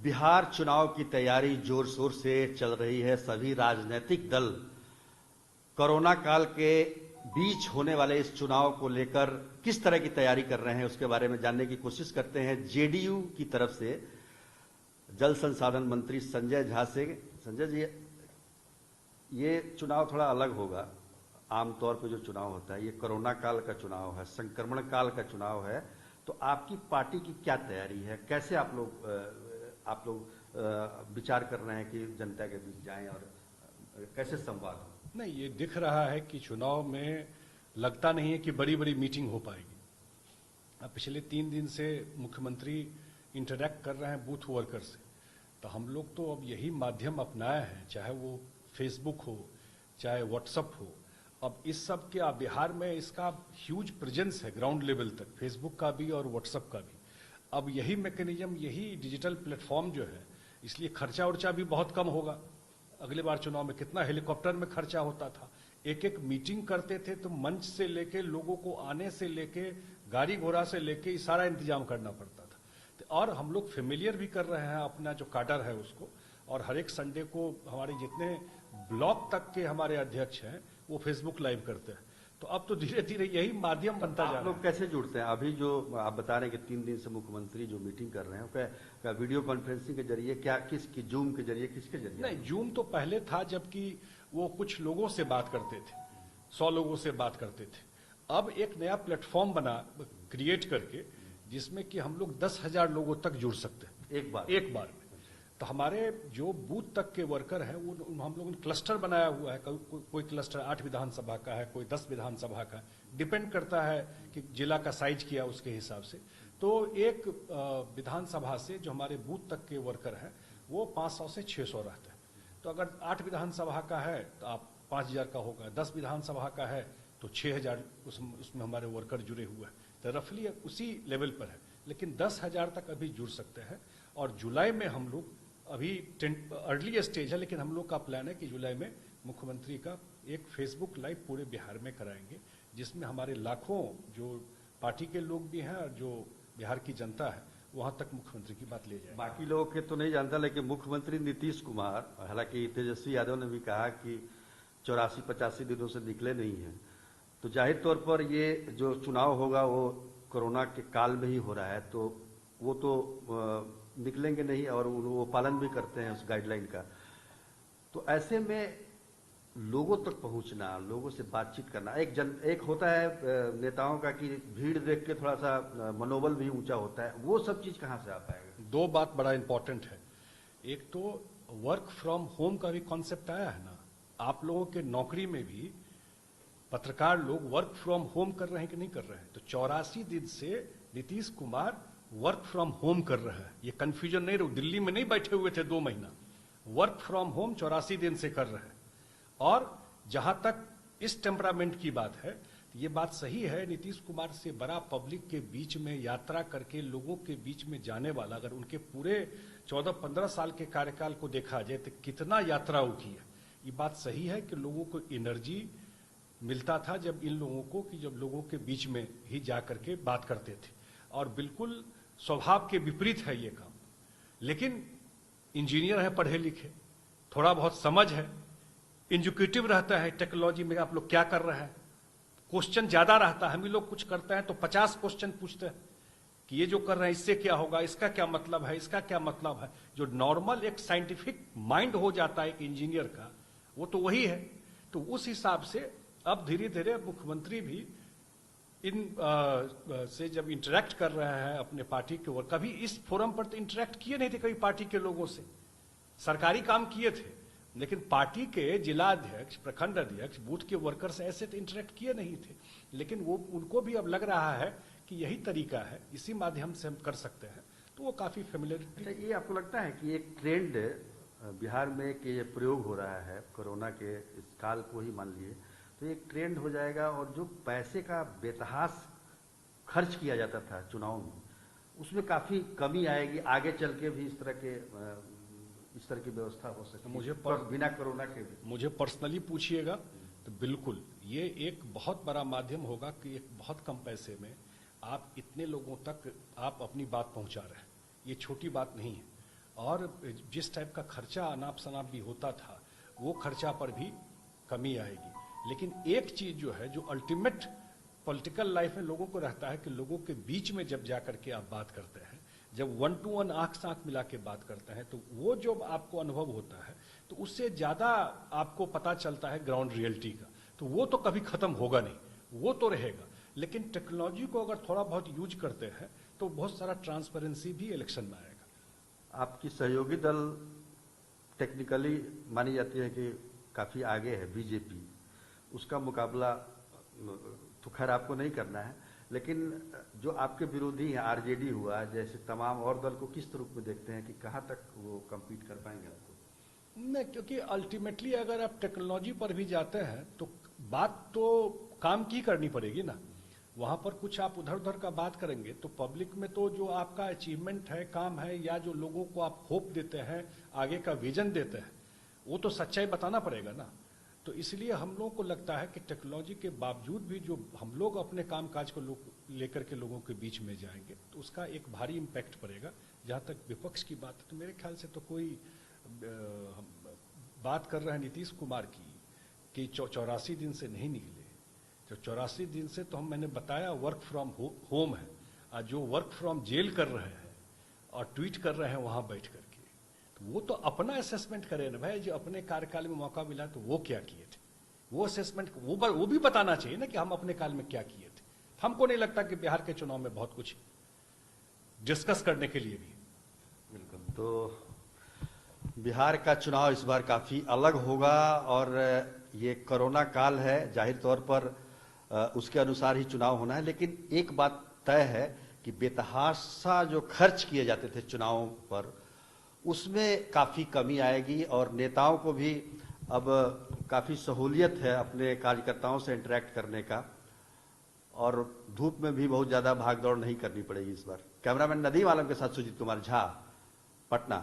बिहार चुनाव की तैयारी जोर शोर से चल रही है। सभी राजनीतिक दल कोरोना काल के बीच होने वाले इस चुनाव को लेकर किस तरह की तैयारी कर रहे हैं उसके बारे में जानने की कोशिश करते हैं। जेडीयू की तरफ से जल संसाधन मंत्री संजय झा से। संजय जी, ये चुनाव थोड़ा अलग होगा। आमतौर पर जो चुनाव होता है ये कोरोना काल का चुनाव है, संक्रमण काल का चुनाव है। तो आपकी पार्टी की क्या तैयारी है? कैसे आप लोग विचार कर रहे हैं कि जनता के बीच जाएं और कैसे संवाद हो? नहीं, ये दिख रहा है कि चुनाव में लगता नहीं है कि बड़ी बड़ी मीटिंग हो पाएगी। अब पिछले 3 दिन से मुख्यमंत्री इंटरेक्ट कर रहे हैं बूथ वर्कर से, तो हम लोग तो अब यही माध्यम अपनाया है, चाहे वो फेसबुक हो चाहे व्हाट्सअप हो। अब इस सब के बिहार में इसका ह्यूज प्रेजेंस है ग्राउंड लेवल तक, फेसबुक का भी और व्हाट्सअप का भी। अब यही मैकेनिज्म, यही डिजिटल प्लेटफॉर्म जो है, इसलिए खर्चा उर्चा भी बहुत कम होगा। अगले बार चुनाव में कितना हेलीकॉप्टर में खर्चा होता था, एक एक मीटिंग करते थे तो मंच से लेके लोगों को आने से लेके गाड़ी घोड़ा से लेके सारा इंतजाम करना पड़ता था। और हम लोग फेमिलियर भी कर रहे हैं अपना जो काडर है उसको, और हर एक संडे को हमारे जितने ब्लॉक तक के हमारे अध्यक्ष हैं वो फेसबुक लाइव करते हैं। तो अब तो धीरे धीरे यही माध्यम बनता जा रहा है। आप लोग कैसे जुड़ते हैं? अभी जो आप बता रहे हैं कि 3 दिन से मुख्यमंत्री जो मीटिंग कर रहे हैं क्या वीडियो कॉन्फ्रेंसिंग के जरिए, क्या किसकी, जूम के जरिए, किसके जरिए? नहीं, जूम तो पहले था जबकि वो कुछ लोगों से बात करते थे, 100 लोगों से बात करते थे। अब एक नया प्लेटफॉर्म बना क्रिएट करके जिसमें कि हम लोग 10,000 लोगों तक जुड़ सकते हैं एक बार में। तो हमारे जो बूथ तक के वर्कर हैं वो हम लोगों ने क्लस्टर बनाया हुआ है। कोई क्लस्टर 8 विधानसभा का है, कोई 10 विधानसभा का, डिपेंड करता है कि जिला का साइज किया उसके हिसाब से। तो एक विधानसभा से जो हमारे बूथ तक के वर्कर हैं वो 500 से 600 रहते हैं। तो अगर 8 विधानसभा का है तो आप 5,000 का होगा, 10 विधानसभा का है तो 6,000 उसमें हमारे वर्कर जुड़े हुए हैं। तो रफली उसी लेवल पर है, लेकिन 10,000 तक अभी जुड़ सकते हैं। और जुलाई में हम लोग, अभी अर्ली स्टेज है, लेकिन हम लोग का प्लान है कि जुलाई में मुख्यमंत्री का एक फेसबुक लाइव पूरे बिहार में कराएंगे, जिसमें हमारे लाखों जो पार्टी के लोग भी हैं और जो बिहार की जनता है वहां तक मुख्यमंत्री की बात ले जाए। बाकी लोगों के तो नहीं जानता, लेकिन मुख्यमंत्री नीतीश कुमार, हालांकि तेजस्वी यादव ने भी कहा कि 84-85 दिनों से निकले नहीं हैं। तो जाहिर तौर पर ये जो चुनाव होगा वो कोरोना के काल में ही हो रहा है, तो वो तो निकलेंगे नहीं और वो पालन भी करते हैं उस गाइडलाइन का। तो ऐसे में लोगों तक पहुंचना, लोगों से बातचीत करना, एक होता है नेताओं का कि भीड़ देख के थोड़ा सा मनोबल भी ऊंचा होता है, वो सब चीज कहां से आ पाएगा? 2 बात बड़ा इंपॉर्टेंट है। एक तो वर्क फ्रॉम होम का भी कॉन्सेप्ट आया है ना। आप लोगों के नौकरी में भी पत्रकार लोग वर्क फ्रॉम होम कर रहे हैं कि नहीं कर रहे हैं? तो 84 दिन से Nitish Kumar work from home कर रहा है। ये कंफ्यूजन नहीं रहो, दिल्ली में नहीं बैठे हुए थे 2 महीना, वर्क फ्रॉम होम 84 दिन से कर रहे हैं। और जहां तक इस टेम्परामेंट की बात है, ये बात सही है, नीतीश कुमार से बड़ा पब्लिक के बीच में यात्रा करके लोगों के बीच में जाने वाला, अगर उनके पूरे 14-15 साल के कार्यकाल को देखा जाए तो कितना यात्रा की है। ये बात सही है कि लोगों को एनर्जी मिलता था जब इन लोगों को, कि जब लोगों के बीच में ही जा करके बात करते थे। और बिल्कुल स्वभाव के विपरीत है ये काम। लेकिन इंजीनियर है, पढ़े लिखे, थोड़ा बहुत समझ है, इंजुकेटिव रहता है टेक्नोलॉजी में, आप लोग क्या कर रहे हैं, क्वेश्चन ज्यादा रहता है। हम लोग कुछ करते हैं तो 50 क्वेश्चन पूछते हैं कि ये जो कर रहे हैं इससे क्या होगा, इसका क्या मतलब है, इसका क्या मतलब है। जो नॉर्मल एक साइंटिफिक माइंड हो जाता है एक इंजीनियर का, वो तो वही है। तो उस हिसाब से अब धीरे धीरे मुख्यमंत्री भी इन से जब इंटरेक्ट कर रहे हैं अपने पार्टी के, और कभी इस फोरम पर तो इंटरेक्ट किए नहीं थे कभी पार्टी के लोगों से, सरकारी काम किए थे, लेकिन पार्टी के जिला अध्यक्ष, प्रखंड अध्यक्ष, बूथ के वर्कर से ऐसे तो इंटरेक्ट किए नहीं थे। लेकिन वो उनको भी अब लग रहा है कि यही तरीका है, इसी माध्यम से हम कर सकते हैं, तो वो काफी फेमिलियरिटी। अच्छा, ये आपको लगता है कि एक ट्रेंड बिहार में कि ये प्रयोग हो रहा है कोरोना के इस काल को ही मान लिए, तो एक ट्रेंड हो जाएगा और जो पैसे का बेतहास खर्च किया जाता था चुनाव में, उसमें काफी कमी आएगी, आगे चल के भी इस तरह की व्यवस्था हो सकती है बिना कोरोना के भी? मुझे पर्सनली पूछिएगा तो बिल्कुल ये एक बहुत बड़ा माध्यम होगा कि एक बहुत कम पैसे में आप इतने लोगों तक आप अपनी बात पहुंचा रहे हैं। ये छोटी बात नहीं है। और जिस टाइप का खर्चा अनाप शनाप भी होता था वो खर्चा पर भी कमी आएगी। लेकिन एक चीज जो है, जो अल्टीमेट पॉलिटिकल लाइफ में लोगों को रहता है कि लोगों के बीच में जब जाकर के आप बात करते हैं, जब 1 to 1 आंख से आंख मिला के बात करते हैं, तो वो जो आपको अनुभव होता है तो उससे ज्यादा आपको पता चलता है ग्राउंड रियलिटी का। तो वो तो कभी खत्म होगा नहीं, वो तो रहेगा। लेकिन टेक्नोलॉजी को अगर थोड़ा बहुत यूज करते हैं तो बहुत सारा ट्रांसपेरेंसी भी इलेक्शन में आएगा। आपकी सहयोगी दल टेक्निकली मानी जाती है कि काफी आगे है बीजेपी, उसका मुकाबला तो खैर आपको नहीं करना है, लेकिन जो आपके विरोधी हैं आरजेडी हुआ, जैसे तमाम और दल को किस रूप में देखते हैं कि कहां तक वो कम्पीट कर पाएंगे आपको? नहीं, क्योंकि अल्टीमेटली अगर आप टेक्नोलॉजी पर भी जाते हैं तो बात तो काम की करनी पड़ेगी ना। वहां पर कुछ आप उधर उधर का बात करेंगे तो पब्लिक में तो जो आपका अचीवमेंट है, काम है, या जो लोगों को आप होप देते हैं, आगे का विजन देते हैं, वो तो सच्चाई बताना पड़ेगा ना। तो इसलिए हम लोगों को लगता है कि टेक्नोलॉजी के बावजूद भी जो हम लोग अपने कामकाज को लेकर के लोगों के बीच में जाएंगे तो उसका एक भारी इम्पैक्ट पड़ेगा। जहां तक विपक्ष की बात है तो मेरे ख्याल से तो कोई हम बात कर रहे हैं नीतीश कुमार की कि 84 दिन से नहीं निकले। जो 84 दिन से तो मैंने बताया वर्क फ्रॉम होम है, और जो वर्क फ्रॉम जेल कर रहे हैं और ट्वीट कर रहे हैं वहां बैठ करके, तो वो तो अपना असेसमेंट करें ना भाई। जो अपने कार्यकाल में मौका मिला तो वो क्या किए थे, वो असेसमेंट वो भी बताना चाहिए ना कि हम अपने काल में क्या किए थे। हमको नहीं लगता कि बिहार के चुनाव में बहुत कुछ डिस्कस करने के लिए भी। बिल्कुल, तो बिहार का चुनाव इस बार काफी अलग होगा, और ये कोरोना काल है, जाहिर तौर पर उसके अनुसार ही चुनाव होना है। लेकिन एक बात तय है कि बेतहाशा जो खर्च किए जाते थे चुनावों पर, उसमें काफी कमी आएगी, और नेताओं को भी अब काफी सहूलियत है अपने कार्यकर्ताओं से इंटरेक्ट करने का, और धूप में भी बहुत ज्यादा भागदौड़ नहीं करनी पड़ेगी इस बार। कैमरामैन नदीम आलम के साथ सुजीत कुमार झा, पटना।